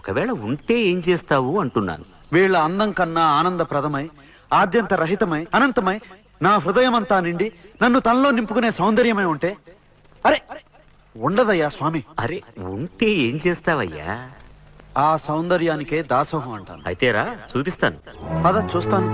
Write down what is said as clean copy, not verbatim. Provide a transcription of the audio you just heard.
ఒకవేళ ఉంటే ఏం చేస్తావు అంటున్నాను. వీళ్ళ అందం కన్నా ఆనందప్రదమై, ఆద్యంత రహితమై, అనంతమై, నా హృదయమంతా నిండి నన్ను తనలో నింపుకునే సౌందర్యమై ఉంటే, అరే ఉండదయ్యా స్వామి. అరే ఉంటే ఏం చేస్తావయ్యా? ఆ సౌందర్యానికే దాసోహం అంటాను. అయితేరా చూపిస్తాను. పద చూస్తాను.